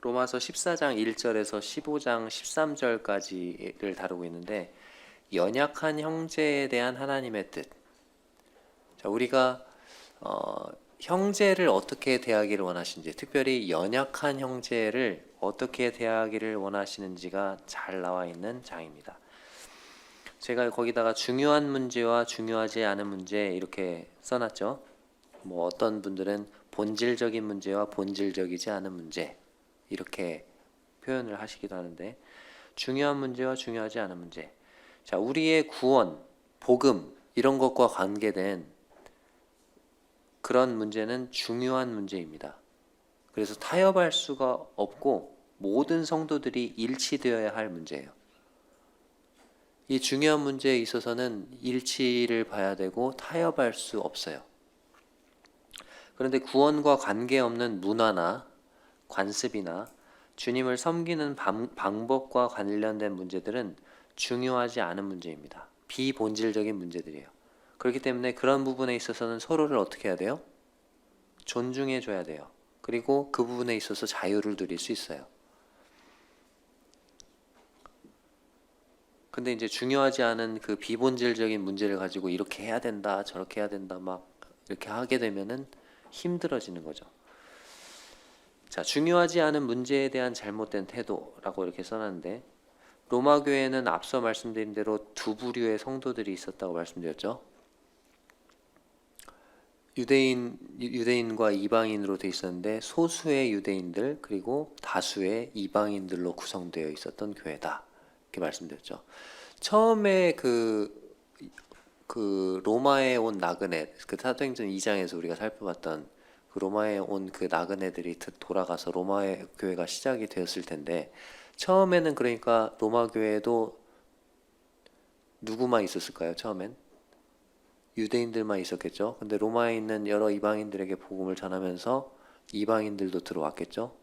로마서 14장 1절에서 15장 13절까지를 다루고 있는데, 연약한 형제에 대한 하나님의 뜻. 자, 우리가 형제를 어떻게 대하기를 원하시는지, 특별히 연약한 형제를 어떻게 대하기를 원하시는지가 잘 나와 있는 장입니다. 제가 거기다가 중요한 문제와 중요하지 않은 문제 이렇게 써놨죠. 뭐 어떤 분들은 본질적인 문제와 본질적이지 않은 문제 이렇게 표현을 하시기도 하는데, 중요한 문제와 중요하지 않은 문제. 자, 우리의 구원, 복음 이런 것과 관계된 그런 문제는 중요한 문제입니다. 그래서 타협할 수가 없고 모든 성도들이 일치되어야 할 문제예요. 이 중요한 문제에 있어서는 일치를 봐야 되고 타협할 수 없어요. 그런데 구원과 관계없는 문화나 관습이나 주님을 섬기는 방법과 관련된 문제들은 중요하지 않은 문제입니다. 비본질적인 문제들이에요. 그렇기 때문에 그런 부분에 있어서는 서로를 어떻게 해야 돼요? 존중해 줘야 돼요. 그리고 그 부분에 있어서 자유를 누릴 수 있어요. 근데 이제 중요하지 않은 그 비본질적인 문제를 가지고 이렇게 해야 된다, 저렇게 해야 된다, 막 이렇게 하게 되면은 힘들어지는 거죠. 자, 중요하지 않은 문제에 대한 잘못된 태도라고 이렇게 써놨는데, 로마 교회는 앞서 말씀드린 대로 두 부류의 성도들이 있었다고 말씀드렸죠. 유대인과 이방인으로 돼 있었는데, 소수의 유대인들 그리고 다수의 이방인들로 구성되어 있었던 교회다, 이렇게 말씀드렸죠. 처음에 그 로마에 온 나그네, 그 사도행전 2장에서 우리가 살펴봤던 그 로마에 온 그 나그네들이 돌아가서 로마 교회가 시작이 되었을 텐데, 처음에는 그러니까 로마 교회에도 누구만 있었을까요? 처음엔 유대인들만 있었겠죠. 근데 로마에 있는 여러 이방인들에게 복음을 전하면서 이방인들도 들어왔겠죠.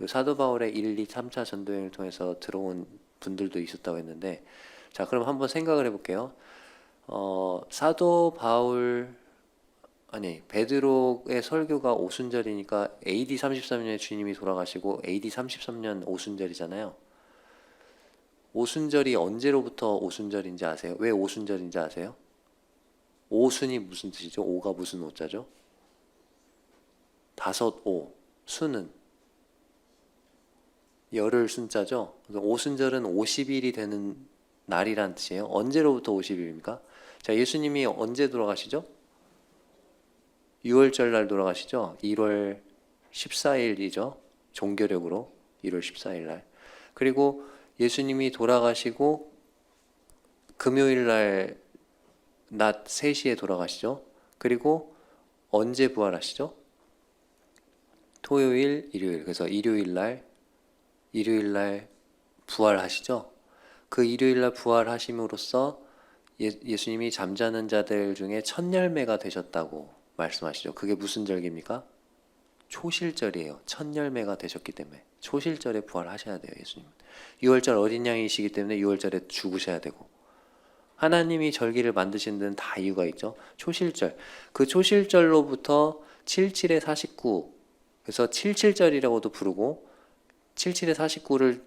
사도 바울의 1, 2, 3차 전도여행을 통해서 들어온 분들도 있었다고 했는데, 자, 그럼 한번 생각을 해볼게요. 사도 바울, 베드로의 설교가 오순절이니까 AD 33년에 주님이 돌아가시고 AD 33년 오순절이잖아요. 오순절이 언제로부터 오순절인지 아세요? 왜 오순절인지 아세요? 오순이 무슨 뜻이죠? 오가 무슨 오자죠? 다섯 오. 수는 열흘 순자죠. 오순절은 50일이 되는 날이란 뜻이에요. 언제로부터 50일입니까? 자, 예수님이 언제 돌아가시죠? 6월절 날 돌아가시죠. 1월 14일이죠. 종교력으로 1월 14일 날. 그리고 예수님이 돌아가시고 금요일 날 낮 3시에 돌아가시죠. 그리고 언제 부활하시죠? 토요일, 일요일. 그래서 일요일 날 부활하시죠. 그 일요일 날 부활하심으로써 예수님이 잠자는 자들 중에 첫 열매가 되셨다고 말씀하시죠. 그게 무슨 절기입니까? 초실절이에요. 첫 열매가 되셨기 때문에 초실절에 부활하셔야 돼요. 예수님은 6월절 어린 양이시기 때문에 6월절에 죽으셔야 되고, 하나님이 절기를 만드신 데는 다 이유가 있죠. 초실절, 그 초실절로부터 77에 49, 그래서 77절이라고도 부르고 77에 49를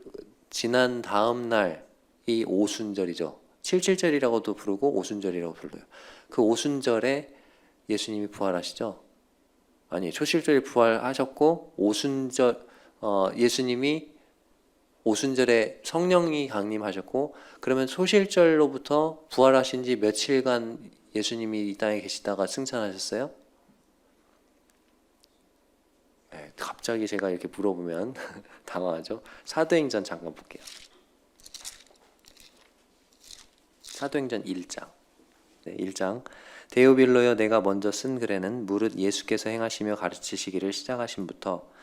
지난 다음 날이 오순절이죠. 77절이라고도 부르고 오순절이라고 불러요. 그 오순절에 예수님이 부활하시죠. 초실절에 부활하셨고 예수님이 오순절에 성령이 강림하셨고, 그러면 초실절로부터 부활하신 지 며칠간 예수님이 이 땅에 계시다가 승천하셨어요? 네, 갑자기 제가 이렇게 물어보면 당황하죠. 사도행전 잠깐 볼게요. 사도행전 1장. 네, 1장. 데오빌로여, 내가 먼저 쓴 글에는 무릇 예수께서 행하시며 가르치시기를 시작하심부터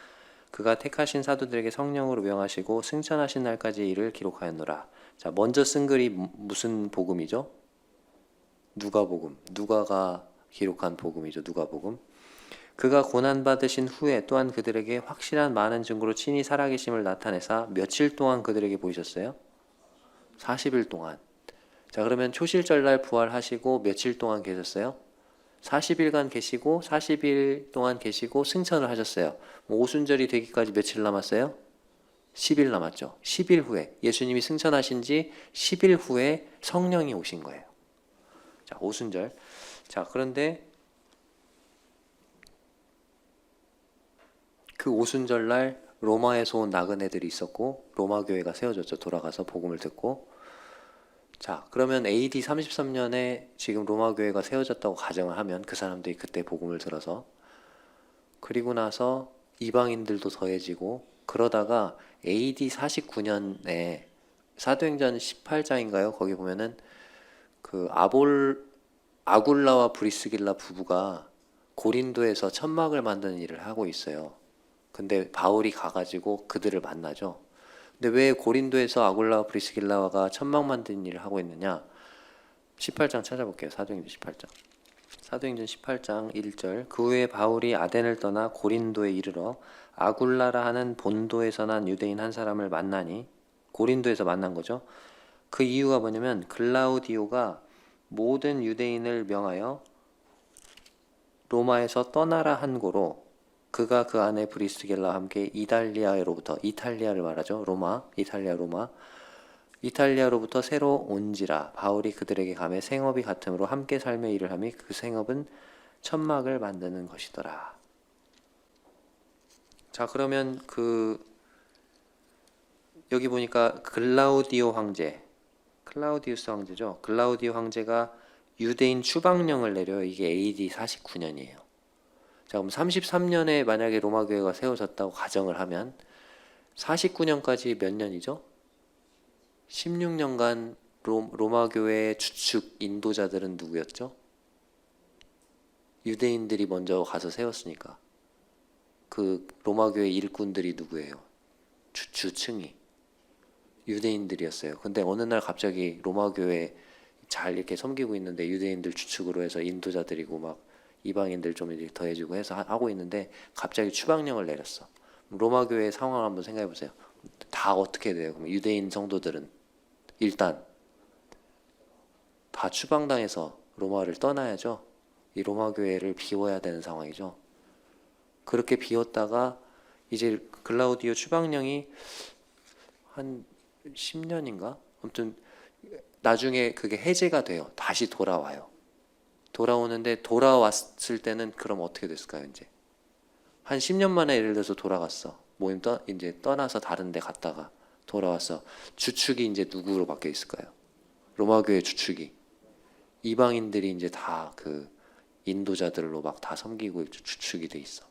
그가 택하신 사도들에게 성령으로 명하시고 승천하신 날까지 일을 기록하였노라. 자, 먼저 쓴 글이 무슨 복음이죠? 누가복음. 누가가 기록한 복음이죠. 누가복음. 그가 고난받으신 후에 또한 그들에게 확실한 많은 증거로 친히 살아계심을 나타내사 며칠 동안 그들에게 보이셨어요? 40일 동안. 자, 그러면 초실절날 부활하시고 며칠 동안 계셨어요? 40일간 계시고 40일 동안 계시고 승천을 하셨어요. 오순절이 되기까지 며칠 남았어요? 10일 남았죠. 10일 후에 예수님이 승천하신 지 10일 후에 성령이 오신 거예요. 자, 오순절. 자, 그런데 그 오순절 날 로마에서 온 나그네들이 있었고 로마 교회가 세워졌죠. 돌아가서 복음을 듣고. 자, 그러면 AD 33년에 지금 로마 교회가 세워졌다고 가정을 하면 그 사람들이 그때 복음을 들어서 그리고 나서 이방인들도 더해지고 그러다가 AD 49년에 사도행전 18장인가요? 거기 보면은 그 아굴라와 브리스길라 부부가 고린도에서 천막을 만드는 일을 하고 있어요. 근데 바울이 가가지고 그들을 만나죠. 근데 왜 고린도에서 아굴라와 브리스길라가 천막 만드는 일을 하고 있느냐? 18장 찾아볼게요. 사도행전 18장. 사도행전 18장 1절. 그 후에 바울이 아덴을 떠나 고린도에 이르러 아굴라라 하는 본도에서 난 유대인 한 사람을 만나니, 고린도에서 만난 거죠. 그 이유가 뭐냐면 글라우디오가 모든 유대인을 명하여 로마에서 떠나라 한 고로 그가 그 안에 브리스길라와 함께 이탈리아로부터, 이탈리아를 말하죠. 로마, 이탈리아 로마, 이탈리아로부터 새로 온지라. 바울이 그들에게 가매 생업이 같으므로 함께 삶의 일을 하며 그 생업은 천막을 만드는 것이더라. 자, 그러면 여기 보니까 글라우디오 황제, 클라우디우스 황제죠. 글라우디오 황제가 유대인 추방령을 내려요. 이게 AD 49년이에요. 자, 그럼 33년에 만약에 로마 교회가 세워졌다고 가정을 하면 49년까지 몇 년이죠? 16년간 로마 교회의 주축 인도자들은 누구였죠? 유대인들이 먼저 가서 세웠으니까. 그 로마 교회 일꾼들이 누구예요? 주층이 유대인들이었어요. 근데 어느 날 갑자기 로마 교회 잘 이렇게 섬기고 있는데 유대인들 주축으로 해서 인도자들이고 막 이방인들 좀 이렇게 더해지고 해서 하고 있는데 갑자기 추방령을 내렸어. 로마 교회의 상황을 한번 생각해 보세요. 다 어떻게 돼요? 그럼 유대인 성도들은 일단 다 추방당해서 로마를 떠나야죠. 이 로마 교회를 비워야 되는 상황이죠. 그렇게 비웠다가 이제 글라우디오 추방령이 한 10년인가? 아무튼 나중에 그게 해제가 돼요. 다시 돌아와요. 돌아오는데 돌아왔을 때는 그럼 어떻게 됐을까요? 이제 한 10년 만에 예를 들어서 돌아갔어. 모임 이제 떠나서 다른 데 갔다가 돌아왔어. 주축이 이제 누구로 바뀌어 있을까요? 로마 교회 주축이 이방인들이 이제 다 그 인도자들로 막 다 섬기고 주축이 돼 있어.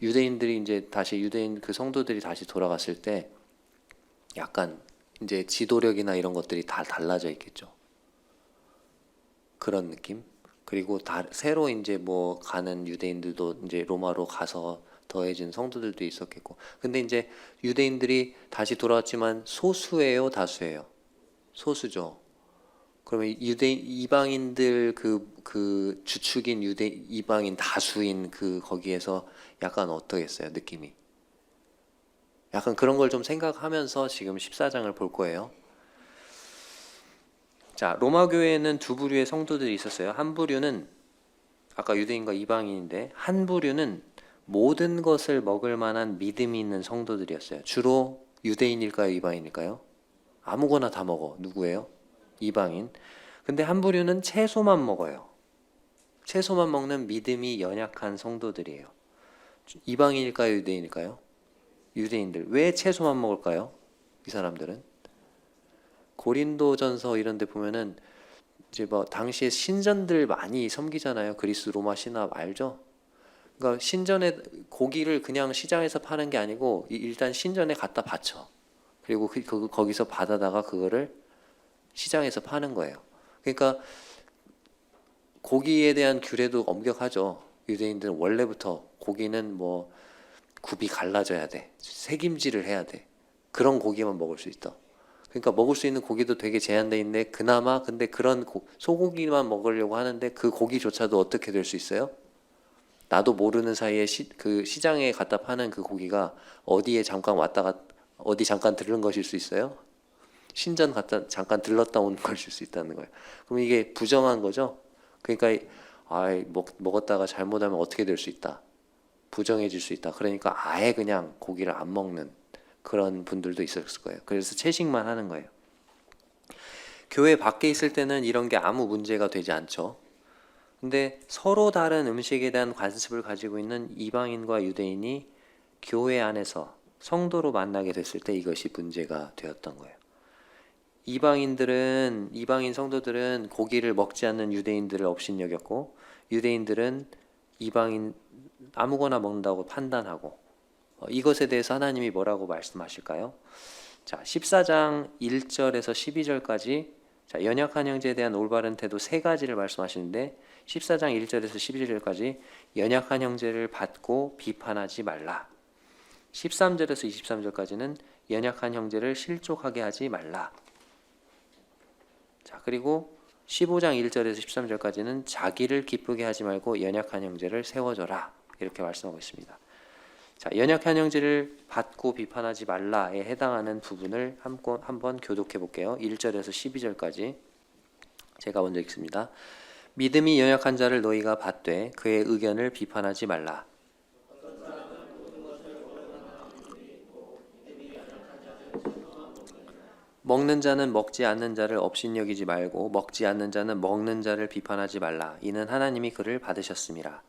유대인들이 이제 다시 유대인 그 성도들이 다시 돌아갔을 때 약간 이제 지도력이나 이런 것들이 다 달라져 있겠죠. 그런 느낌? 그리고 새로 이제 뭐 가는 유대인들도 이제 로마로 가서 더해진 성도들도 있었겠고. 근데 이제 유대인들이 다시 돌아왔지만 소수예요, 다수예요? 소수죠. 그러면 이방인들 그 주축인 이방인 다수인 거기에서 약간 어떠겠어요, 느낌이? 약간 그런 걸 좀 생각하면서 지금 14장을 볼 거예요. 자, 로마 교회에는 두 부류의 성도들이 있었어요. 한 부류는 아까 유대인과 이방인인데 한 부류는 모든 것을 먹을 만한 믿음이 있는 성도들이었어요. 주로 유대인일까요, 이방인일까요? 아무거나 다 먹어. 누구예요? 이방인. 근데 한 부류는 채소만 먹어요. 채소만 먹는 믿음이 연약한 성도들이에요. 이방인일까요, 유대인일까요? 유대인들. 왜 채소만 먹을까요? 이 사람들은 고린도전서 이런 데 보면은 이제 뭐 당시에 신전들 많이 섬기잖아요. 그리스 로마 신학 알죠? 그러니까 신전에 고기를 그냥 시장에서 파는 게 아니고 일단 신전에 갖다 바쳐. 그리고 거기서 받아다가 그거를 시장에서 파는 거예요. 그러니까 고기에 대한 규례도 엄격하죠. 유대인들은 원래부터 고기는 뭐 굽이 갈라져야 돼. 새김질을 해야 돼. 그런 고기만 먹을 수 있다. 그러니까 먹을 수 있는 고기도 되게 제한돼 있는데 그나마 근데 그런 소고기만 먹으려고 하는데 그 고기조차도 어떻게 될 수 있어요? 나도 모르는 사이에 그 시장에 갖다 파는 그 고기가 어디에 잠깐 왔다가 어디 잠깐 들른 것일 수 있어요? 신전 갔다 잠깐 들렀다 온 것일 수 있다는 거예요. 그럼 이게 부정한 거죠? 그러니까 먹었다가 잘못하면 어떻게 될 수 있다? 부정해질 수 있다. 그러니까 아예 그냥 고기를 안 먹는 그런 분들도 있었을 거예요. 그래서 채식만 하는 거예요. 교회 밖에 있을 때는 이런 게 아무 문제가 되지 않죠. 근데 서로 다른 음식에 대한 관습을 가지고 있는 이방인과 유대인이 교회 안에서 성도로 만나게 됐을 때 이것이 문제가 되었던 거예요. 이방인 성도들은 고기를 먹지 않는 유대인들을 업신여겼고, 유대인들은 이방인 아무거나 먹는다고 판단하고, 이것에 대해서 하나님이 뭐라고 말씀하실까요? 자, 14장 1절에서 12절까지 자, 연약한 형제에 대한 올바른 태도 세 가지를 말씀하시는데 14장 1절에서 12절까지 연약한 형제를 받고 비판하지 말라. 13절에서 23절까지는 연약한 형제를 실족하게 하지 말라. 자, 그리고 15장 1절에서 13절까지는 자기를 기쁘게 하지 말고 연약한 형제를 세워줘라. 이렇게 말씀하고 있습니다. 자, 연약한 형제를 받고 비판하지 말라에 해당하는 부분을 한번 교독해 볼게요. 1절에서 12절까지 제가 먼저 읽습니다. 믿음이 연약한 자를 너희가 받되 그의 의견을 비판하지 말라. 먹는 자는 먹지 않는 자를 업신여기지 말고 먹지 않는 자는 먹는 자를 비판하지 말라. 이는 하나님이 그를 받으셨음이라.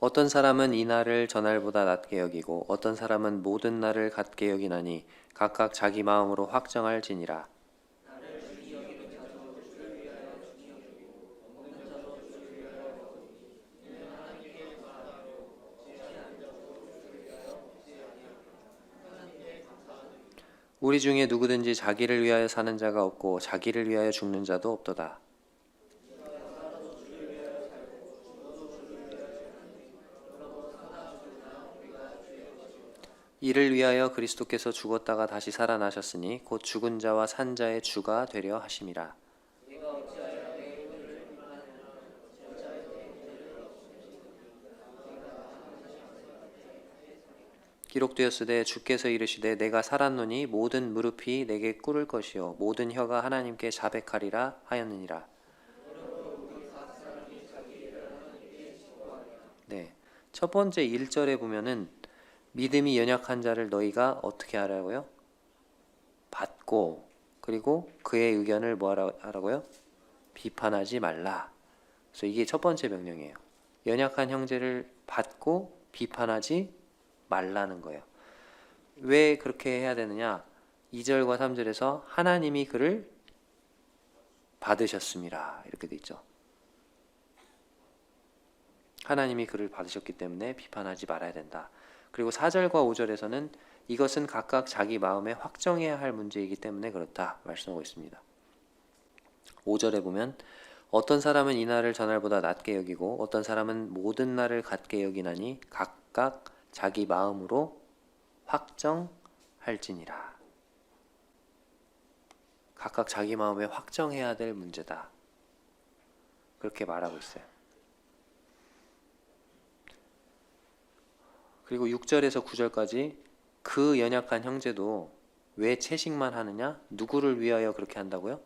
어떤 사람은 이 날을 저날보다 낮게 여기고 어떤 사람은 모든 날을 같게 여기나니 각각 자기 마음으로 확정할지니라. 우리 중에 누구든지 자기를 위하여 사는 자가 없고 자기를 위하여 죽는 자도 없도다. 이를 위하여 그리스도께서 죽었다가 다시 살아나셨으니 곧 죽은 자와 산 자의 주가 되려 하심이라. 기록되었으되 주께서 이르시되 내가 살았노니 모든 무릎이 내게 꿇을 것이요 모든 혀가 하나님께 자백하리라 하였느니라. 네, 첫 번째 1절에 보면은 믿음이 연약한 자를 너희가 어떻게 하라고요? 받고 그리고 그의 의견을 뭐 하라고요? 비판하지 말라. 그래서 이게 첫 번째 명령이에요. 연약한 형제를 받고 비판하지 말라는 거예요. 왜 그렇게 해야 되느냐? 2절과 3절에서 하나님이 그를 받으셨습니다. 이렇게 돼 있죠. 하나님이 그를 받으셨기 때문에 비판하지 말아야 된다. 그리고 4절과 5절에서는 이것은 각각 자기 마음에 확정해야 할 문제이기 때문에 그렇다 말씀하고 있습니다. 5절에 보면 어떤 사람은 이 날을 저날보다 낮게 여기고 어떤 사람은 모든 날을 같게 여기나니 각각 자기 마음으로 확정할지니라. 각각 자기 마음에 확정해야 될 문제다. 그렇게 말하고 있어요. 그리고 6절에서 9절까지 그 연약한 형제도 왜 채식만 하느냐? 누구를 위하여 그렇게 한다고요?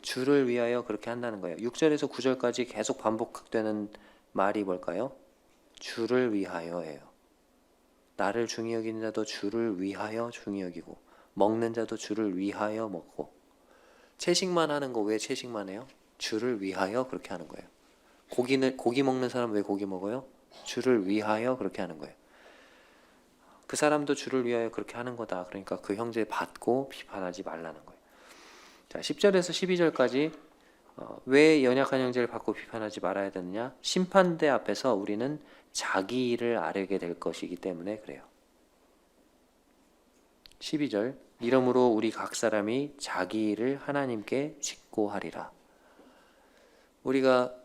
주를 위하여 그렇게 한다는 거예요. 6절에서 9절까지 계속 반복되는 말이 뭘까요? 주를 위하여예요. 나를 중히 여기는 자도 주를 위하여 중히 여기고 먹는 자도 주를 위하여 먹고 채식만 하는 거 왜 채식만 해요? 주를 위하여 그렇게 하는 거예요. 고기 먹는 사람 왜 고기 먹어요? 주를 위하여 그렇게 하는 거예요. 그 사람도 주를 위하여 그렇게 하는 거다. 그러니까 그 형제 받고 비판하지 말라는 거예요. 자, 10절에서 12절까지 왜 연약한 형제를 받고 비판하지 말아야 되느냐? 심판대 앞에서 우리는 자기 일을 아뢰게 될 것이기 때문에 그래요. 12절 이러므로 우리 각 사람이 자기 일을 하나님께 짓고 하리라. 우리가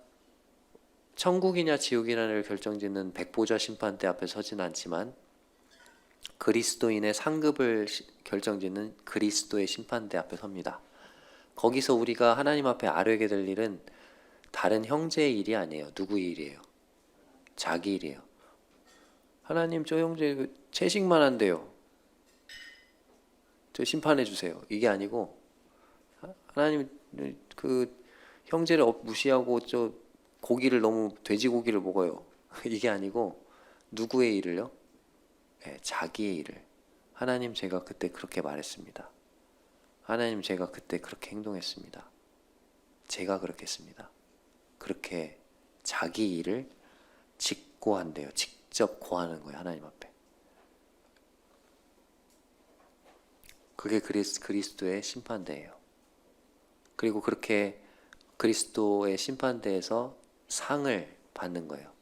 천국이냐 지옥이냐를 결정짓는 백보자 심판대 앞에 서진 않지만 그리스도인의 상급을 결정짓는 그리스도의 심판대 앞에 섭니다. 거기서 우리가 하나님 앞에 아뢰게 될 일은 다른 형제의 일이 아니에요. 누구의 일이에요? 자기 일이에요. 하나님 저 형제 채식만 한대요. 저 심판해 주세요. 이게 아니고 하나님 그 형제를 무시하고 저 고기를 너무 돼지고기를 먹어요. 이게 아니고 누구의 일을요? 네, 자기의 일을. 하나님 제가 그때 그렇게 말했습니다. 하나님 제가 그때 그렇게 행동했습니다. 제가 그렇게 했습니다. 그렇게 자기 일을 직고한대요. 직접 고하는 거예요. 하나님 앞에. 그게 그리스도의 심판대예요. 그리고 그렇게 그리스도의 심판대에서 상을 받는 거예요.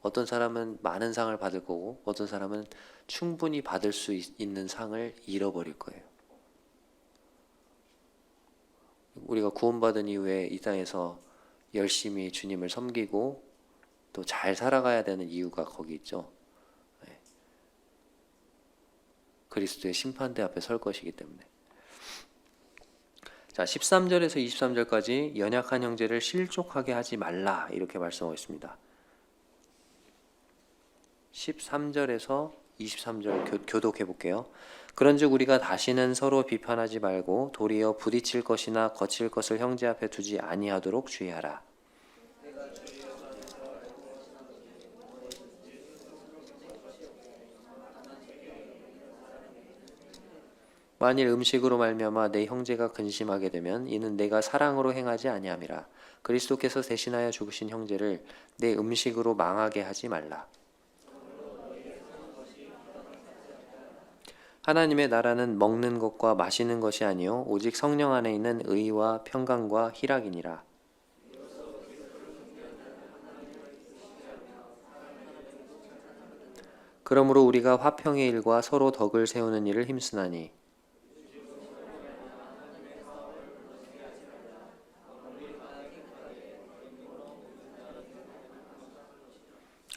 어떤 사람은 많은 상을 받을 거고 어떤 사람은 충분히 받을 수 있는 상을 잃어버릴 거예요. 우리가 구원받은 이후에 이 땅에서 열심히 주님을 섬기고 또 잘 살아가야 되는 이유가 거기 있죠. 네. 그리스도의 심판대 앞에 설 것이기 때문에. 자, 13절에서 23절까지 연약한 형제를 실족하게 하지 말라 이렇게 말씀하고 있습니다. 13절에서 23절 교독해 볼게요. 그런즉 우리가 다시는 서로 비판하지 말고 도리어 부딪힐 것이나 거칠 것을 형제 앞에 두지 아니하도록 주의하라. 만일 음식으로 말미암아 내 형제가 근심하게 되면 이는 내가 사랑으로 행하지 아니함이라. 그리스도께서 대신하여 죽으신 형제를 내 음식으로 망하게 하지 말라. 하나님의 나라는 먹는 것과 마시는 것이 아니요 오직 성령 안에 있는 의와 평강과 희락이니라. 그러므로 우리가 화평의 일과 서로 덕을 세우는 일을 힘쓰나니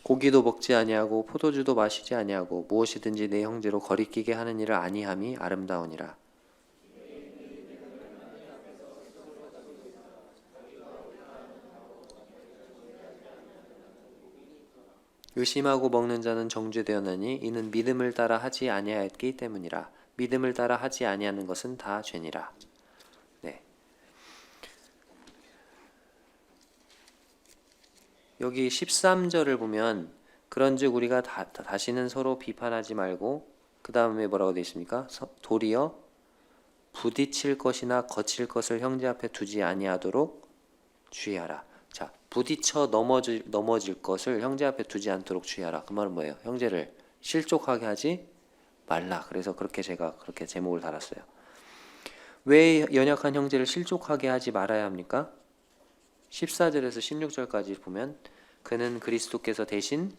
고기도 먹지 아니하고 포도주도 마시지 아니하고 무엇이든지 내 형제로 거리끼게 하는 일을 아니함이 아름다우니라. 의심하고 먹는 자는 정죄되었나니 이는 믿음을 따라 하지 아니하였기 때문이라. 믿음을 따라 하지 아니하는 것은 다 죄니라. 네. 여기 13절을 보면 그런즉 우리가 다시는 서로 비판하지 말고 그 다음에 뭐라고 되어 있습니까? 도리어 부딪힐 것이나 거칠 것을 형제 앞에 두지 아니하도록 주의하라. 자, 부딪혀 넘어질 것을 형제 앞에 두지 않도록 주의하라. 그 말은 뭐예요? 형제를 실족하게 하지 말라. 그래서 제가 그렇게 제목을 달았어요. 왜 연약한 형제를 실족하게 하지 말아야 합니까? 14절에서 16절까지 보면 그는 그리스도께서 대신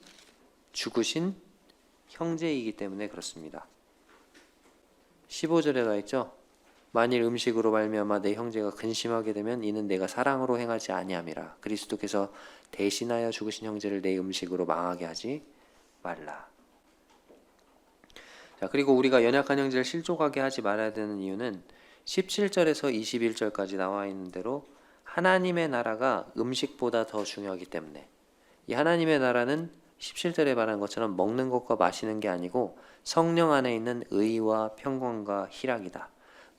죽으신 형제이기 때문에 그렇습니다. 15절에 가 있죠. 만일 음식으로 말미암아 내 형제가 근심하게 되면 이는 내가 사랑으로 행하지 아니함이라. 그리스도께서 대신하여 죽으신 형제를 내 음식으로 망하게 하지 말라. 자, 그리고 우리가 연약한 형제를 실족하게 하지 말아야 되는 이유는 17절에서 21절까지 나와 있는 대로 하나님의 나라가 음식보다 더 중요하기 때문에 이 하나님의 나라는 17절에 말한 것처럼 먹는 것과 마시는 게 아니고 성령 안에 있는 의와 평강과 희락이다.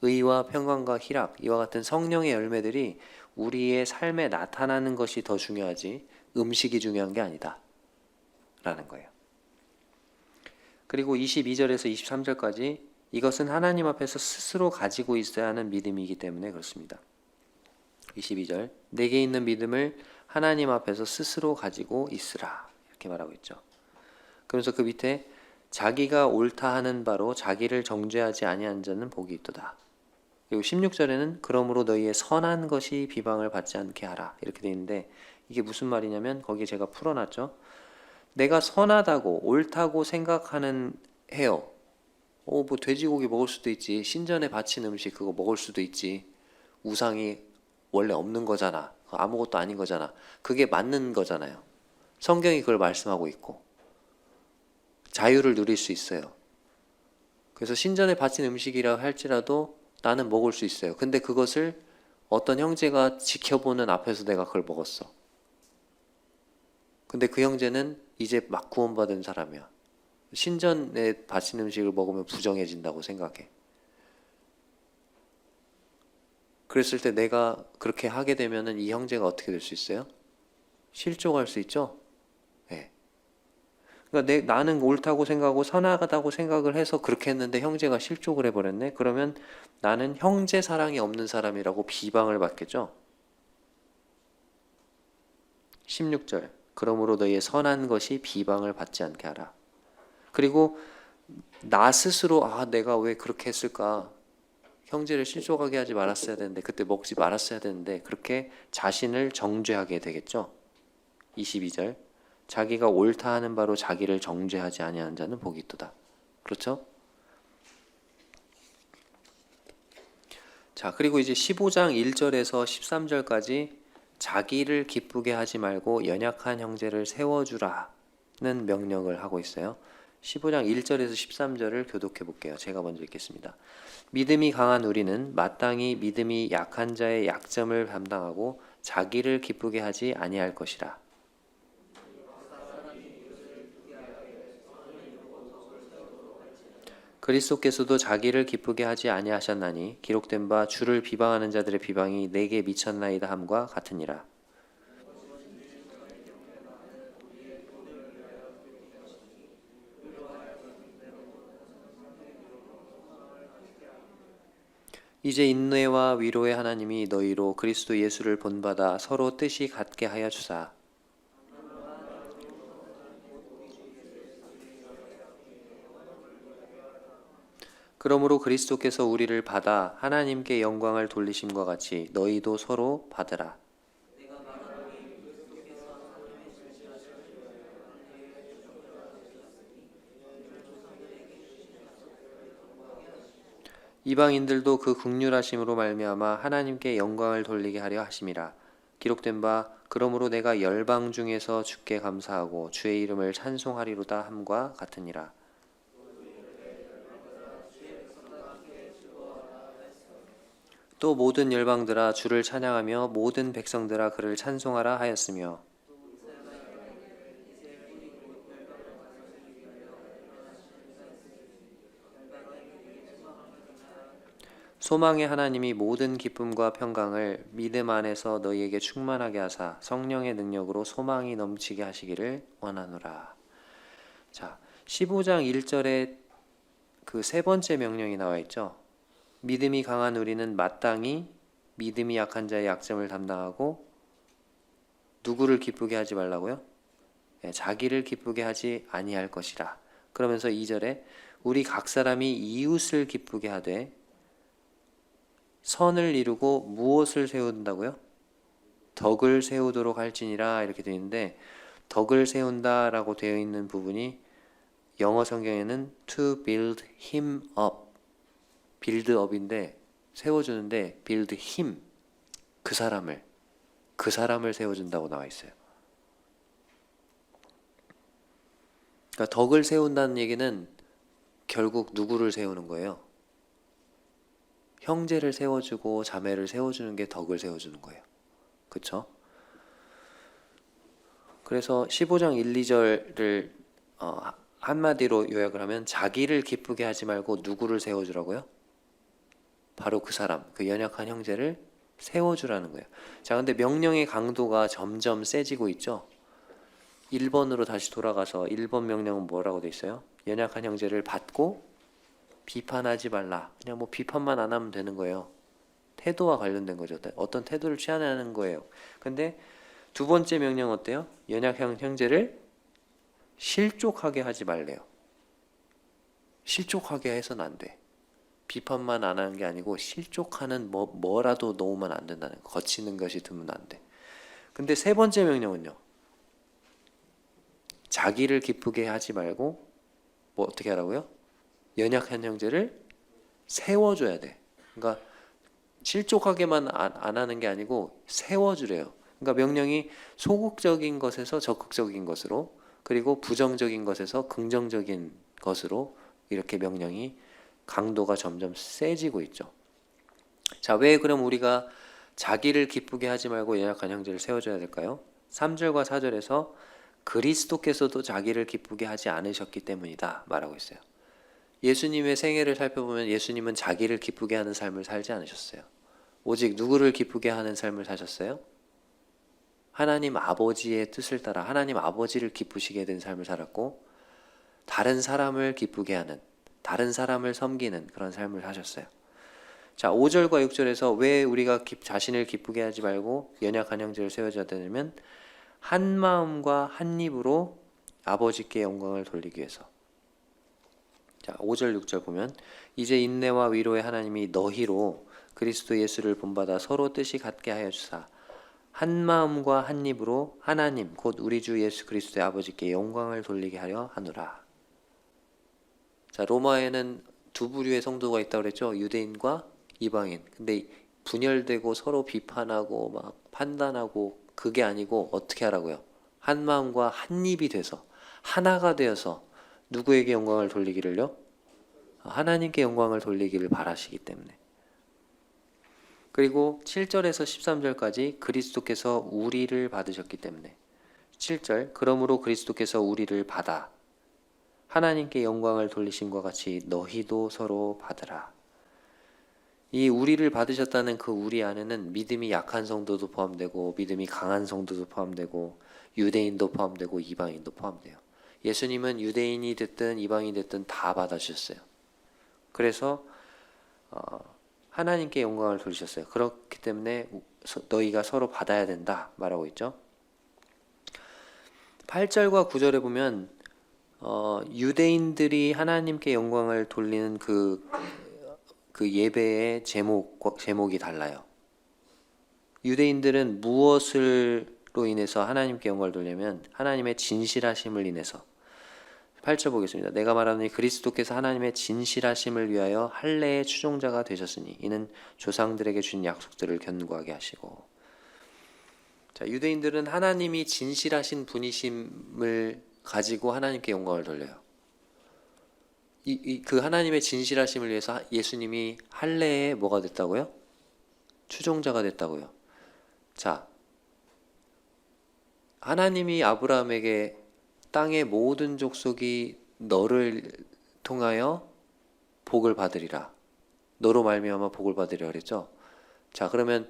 의와 평강과 희락, 이와 같은 성령의 열매들이 우리의 삶에 나타나는 것이 더 중요하지 음식이 중요한 게 아니다 라는 거예요. 그리고 22절에서 23절까지 이것은 하나님 앞에서 스스로 가지고 있어야 하는 믿음이기 때문에 그렇습니다. 22절 내게 있는 믿음을 하나님 앞에서 스스로 가지고 있으라 이렇게 말하고 있죠. 그러면서 그 밑에 자기가 옳다 하는 바로 자기를 정죄하지 아니한 자는 복이 있도다. 그리고 16절에는 그러므로 너희의 선한 것이 비방을 받지 않게 하라 이렇게 되어 있는데 이게 무슨 말이냐면 거기에 제가 풀어놨죠. 내가 선하다고 옳다고 생각하는 해요. 뭐 돼지고기 먹을 수도 있지. 신전에 바친 음식 그거 먹을 수도 있지. 우상이 원래 없는 거잖아. 아무것도 아닌 거잖아. 그게 맞는 거잖아요. 성경이 그걸 말씀하고 있고 자유를 누릴 수 있어요. 그래서 신전에 바친 음식이라 할지라도 나는 먹을 수 있어요. 근데 그것을 어떤 형제가 지켜보는 앞에서 내가 그걸 먹었어. 근데 그 형제는 이제 막 구원받은 사람이야. 신전에 바친 음식을 먹으면 부정해진다고 생각해. 그랬을 때 내가 그렇게 하게 되면은 이 형제가 어떻게 될 수 있어요? 실족할 수 있죠? 예. 그러니까 나는 옳다고 생각하고 선하다고 생각을 해서 그렇게 했는데 형제가 실족을 해버렸네? 그러면 나는 형제 사랑이 없는 사람이라고 비방을 받겠죠? 16절. 그러므로 너희의 선한 것이 비방을 받지 않게 하라. 그리고 나 스스로 내가 왜 그렇게 했을까? 형제를 실족하게 하지 말았어야 되는데, 그때 먹지 말았어야 되는데, 그렇게 자신을 정죄하게 되겠죠? 22절. 자기가 옳다 하는 바로 자기를 정죄하지 아니하는 자는 복이 있도다. 그렇죠? 자, 그리고 이제 15장 1절에서 13절까지 자기를 기쁘게 하지 말고 연약한 형제를 세워주라는 명령을 하고 있어요. 15장 1절에서 13절을 교독해 볼게요. 제가 먼저 읽겠습니다. 믿음이 강한 우리는 마땅히 믿음이 약한 자의 약점을 담당하고 자기를 기쁘게 하지 아니할 것이라. 그리스도께서도 자기를 기쁘게 하지 아니하셨나니 기록된 바 주를 비방하는 자들의 비방이 내게 미쳤나이다 함과 같으니라. 이제 인내와 위로의 하나님이 너희로 그리스도 예수를 본받아 서로 뜻이 같게 하여 주사. 그러므로 그리스도께서 우리를 받아 하나님께 영광을 돌리심과 같이 너희도 서로 받으라. 이방인들도 그 긍휼하심으로 말미암아 하나님께 영광을 돌리게 하려 하심이라. 기록된 바 그러므로 내가 열방 중에서 주께 감사하고 주의 이름을 찬송하리로다 함과 같으니라. 또 모든 열방들아 주를 찬양하며 모든 백성들아 그를 찬송하라 하였으며 소망의 하나님이 모든 기쁨과 평강을 믿음 안에서 너희에게 충만하게 하사 성령의 능력으로 소망이 넘치게 하시기를 원하노라. 자, 15장 1절에 그 세 번째 명령이 나와 있죠. 믿음이 강한 우리는 마땅히 믿음이 약한 자의 약점을 담당하고 누구를 기쁘게 하지 말라고요? 자기를 기쁘게 하지 아니할 것이라. 그러면서 2절에 우리 각 사람이 이웃을 기쁘게 하되 선을 이루고 무엇을 세운다고요? 덕을 세우도록 할지니라 이렇게 되어 있는데 덕을 세운다라고 되어 있는 부분이 영어 성경에는 to build him up, build up인데 세워주는데 build him, 그 사람을 세워준다고 나와 있어요. 그러니까 덕을 세운다는 얘기는 결국 누구를 세우는 거예요? 형제를 세워주고 자매를 세워주는 게 덕을 세워주는 거예요. 그렇죠? 그래서 15장 1, 2절을 한마디로 요약을 하면 자기를 기쁘게 하지 말고 누구를 세워주라고요? 바로 그 사람, 그 연약한 형제를 세워주라는 거예요. 자, 근데 명령의 강도가 점점 세지고 있죠? 1번으로 다시 돌아가서 1번 명령은 뭐라고 돼 있어요? 연약한 형제를 받고 비판하지 말라. 그냥 뭐 비판만 안 하면 되는 거예요. 태도와 관련된 거죠. 어떤 태도를 취하는 거예요. 근데 두 번째 명령 어때요? 연약한 형제를 실족하게 하지 말래요. 실족하게 해서는 안 돼. 비판만 안 하는 게 아니고 실족하는 뭐라도 놓으면 안 된다는 거. 거치는 것이 두면 안 돼. 근데 세 번째 명령은요. 자기를 기쁘게 하지 말고 뭐 어떻게 하라고요? 연약한 형제를 세워줘야 돼. 그러니까 실족하게만 안 하는 게 아니고 세워주래요. 그러니까 명령이 소극적인 것에서 적극적인 것으로 그리고 부정적인 것에서 긍정적인 것으로 이렇게 명령이 강도가 점점 세지고 있죠. 자, 왜 그럼 우리가 자기를 기쁘게 하지 말고 연약한 형제를 세워줘야 될까요? 3절과 4절에서 그리스도께서도 자기를 기쁘게 하지 않으셨기 때문이다 말하고 있어요. 예수님의 생애를 살펴보면 예수님은 자기를 기쁘게 하는 삶을 살지 않으셨어요. 오직 누구를 기쁘게 하는 삶을 사셨어요? 하나님 아버지의 뜻을 따라 하나님 아버지를 기쁘시게 된 삶을 살았고, 다른 사람을 기쁘게 하는, 다른 사람을 섬기는 그런 삶을 사셨어요. 자, 5절과 6절에서 왜 우리가 자신을 기쁘게 하지 말고 연약한 형제를 세워줘야 되냐면, 한 마음과 한 입으로 아버지께 영광을 돌리기 위해서. 자, 5절 6절 보면, 이제 인내와 위로의 하나님이 너희로 그리스도 예수를 본받아 서로 뜻이 같게 하여 주사 한 마음과 한 입으로 하나님 곧 우리 주 예수 그리스도의 아버지께 영광을 돌리게 하려 하노라. 자, 로마에는 두 부류의 성도가 있다고 그랬죠. 유대인과 이방인. 근데 분열되고 서로 비판하고 막 판단하고, 그게 아니고 어떻게 하라고요? 한 마음과 한 입이 돼서 하나가 되어서 누구에게 영광을 돌리기를요? 하나님께 영광을 돌리기를 바라시기 때문에. 그리고 7절에서 13절까지 그리스도께서 우리를 받으셨기 때문에. 7절, 그러므로 그리스도께서 우리를 받아 하나님께 영광을 돌리심과 같이 너희도 서로 받으라. 이 우리를 받으셨다는 그 우리 안에는 믿음이 약한 성도도 포함되고, 믿음이 강한 성도도 포함되고, 유대인도 포함되고, 이방인도 포함돼요. 예수님은 유대인이 됐든 이방인이 됐든 다 받아주셨어요. 그래서 하나님께 영광을 돌리셨어요. 그렇기 때문에 너희가 서로 받아야 된다 말하고 있죠. 8절과 9절에 보면 유대인들이 하나님께 영광을 돌리는 그 예배의 제목이 달라요. 유대인들은 무엇으로 인해서 하나님께 영광을 돌리냐면 하나님의 진실하심을 인해서. 8절 보겠습니다. 내가 말하노니 그리스도께서 하나님의 진실하심을 위하여 할례의 추종자가 되셨으니 이는 조상들에게 준 약속들을 견고하게 하시고. 자, 유대인들은 하나님이 진실하신 분이심을 가지고 하나님께 영광을 돌려요. 그 하나님의 진실하심을 위해서 예수님이 할례에 뭐가 됐다고요? 추종자가 됐다고요. 자, 하나님이 아브라함에게 땅의 모든 족속이 너를 통하여 복을 받으리라, 너로 말미암아 복을 받으리라 그랬죠. 자, 그러면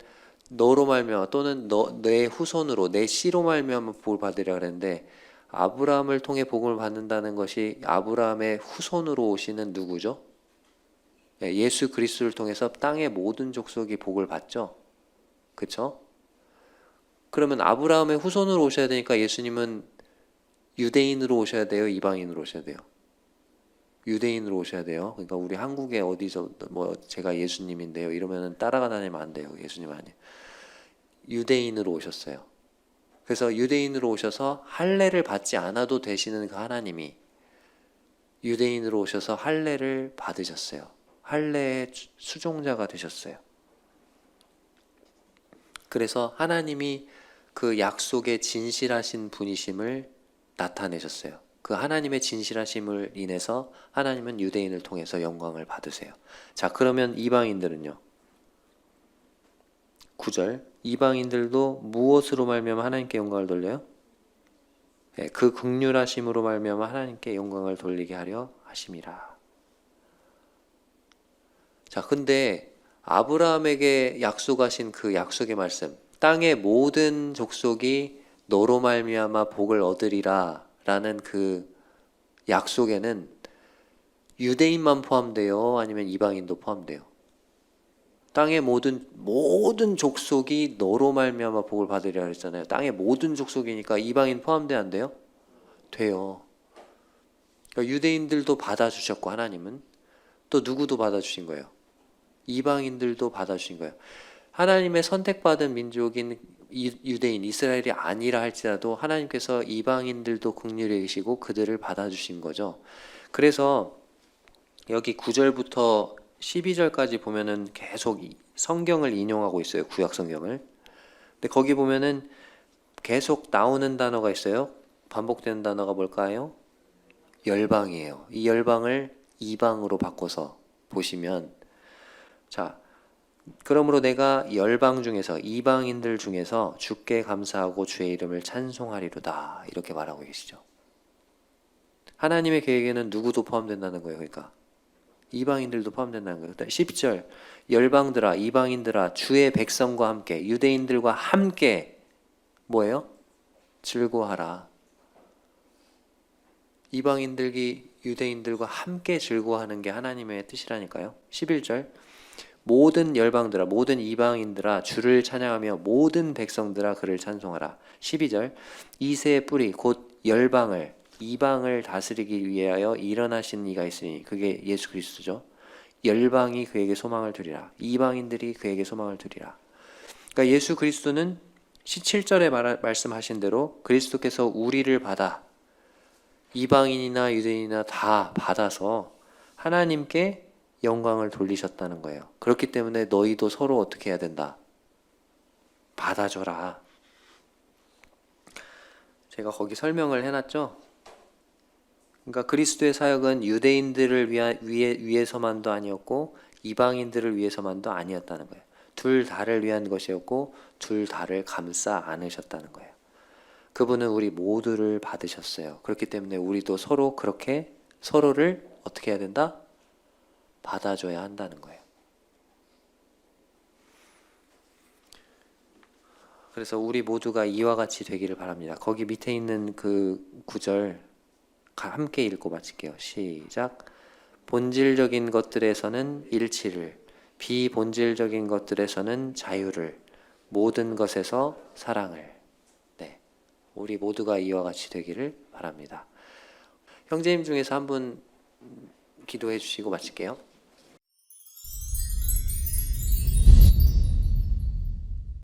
너로 말미암아 또는 내 후손으로 내 씨로 말미암아 복을 받으리라 그랬는데, 아브라함을 통해 복을 받는다는 것이 아브라함의 후손으로 오시는 누구죠? 예수 그리스도를 통해서 땅의 모든 족속이 복을 받죠. 그렇죠? 그러면 아브라함의 후손으로 오셔야 되니까 예수님은 유대인으로 오셔야 돼요? 이방인으로 오셔야 돼요? 유대인으로 오셔야 돼요. 그러니까 우리 한국에 어디서 뭐 제가 예수님인데요 이러면은 따라가 다니면 안 돼요. 예수님 아니에요. 유대인으로 오셨어요. 그래서 유대인으로 오셔서 할례를 받지 않아도 되시는 그 하나님이 유대인으로 오셔서 할례를 받으셨어요. 할례의 수종자가 되셨어요. 그래서 하나님이 그 약속의 진실하신 분이심을 나타내셨어요. 그 하나님의 진실하심을 인해서 하나님은 유대인을 통해서 영광을 받으세요. 자, 그러면 이방인들은요? 9절, 이방인들도 무엇으로 말미암아 하나님께 영광을 돌려요? 그 긍휼하심으로 말미암아 하나님께 영광을 돌리게 하려 하심이라. 자, 근데 아브라함에게 약속하신 그 약속의 말씀, 땅의 모든 족속이 너로 말미암아 복을 얻으리라 라는 그 약속에는 유대인만 포함돼요? 아니면 이방인도 포함돼요? 땅의 모든 족속이 너로 말미암아 복을 받으리라 그랬잖아요. 땅의 모든 족속이니까 이방인 포함돼 안 돼요? 돼요. 그러니까 유대인들도 받아주셨고, 하나님은 또 누구도 받아주신 거예요? 이방인들도 받아주신 거예요. 하나님의 선택받은 민족인 유대인, 이스라엘이 아니라 할지라도 하나님께서 이방인들도 긍휼히 여기시고 그들을 받아주신 거죠. 그래서 여기 9절부터 12절까지 보면은 계속 성경을 인용하고 있어요. 구약 성경을. 근데 거기 보면은 계속 나오는 단어가 있어요. 반복되는 단어가 뭘까요? 열방이에요. 이 열방을 이방으로 바꿔서 보시면, 자, 그러므로 내가 열방 중에서 이방인들 중에서 주께 감사하고 주의 이름을 찬송하리로다 이렇게 말하고 계시죠. 하나님의 계획에는 누구도 포함된다는 거예요. 그러니까 이방인들도 포함된다는 거예요. 10절 열방들아 이방인들아 주의 백성과 함께 유대인들과 함께 뭐예요? 즐거워하라. 이방인들이 유대인들과 함께 즐거워하는 게 하나님의 뜻이라니까요. 11절 모든 열방들아 모든 이방인들아 주를 찬양하며 모든 백성들아 그를 찬송하라. 12절 이새의 뿌리 곧 열방을 이방을 다스리기 위하여 일어나신 이가 있으니 그게 예수 그리스도죠. 열방이 그에게 소망을 두리라. 이방인들이 그에게 소망을 두리라. 그러니까 예수 그리스도는 17절에 말씀하신 대로 그리스도께서 우리를 받아 이방인이나 유대인이나 다 받아서 하나님께 영광을 돌리셨다는 거예요. 그렇기 때문에 너희도 서로 어떻게 해야 된다? 받아줘라. 제가 거기 설명을 해놨죠. 그러니까 그리스도의 사역은 유대인들을 위해서만도 아니었고 이방인들을 위해서만도 아니었다는 거예요. 둘 다를 위한 것이었고 둘 다를 감싸 안으셨다는 거예요. 그분은 우리 모두를 받으셨어요. 그렇기 때문에 우리도 서로 그렇게 서로를 어떻게 해야 된다? 받아줘야 한다는 거예요. 그래서 우리 모두가 이와 같이 되기를 바랍니다. 거기 밑에 있는 그 구절 함께 읽고 마칠게요. 시작. 본질적인 것들에서는 일치를, 비본질적인 것들에서는 자유를, 모든 것에서 사랑을. 네, 우리 모두가 이와 같이 되기를 바랍니다. 형제님 중에서 한 분 기도해 주시고 마칠게요.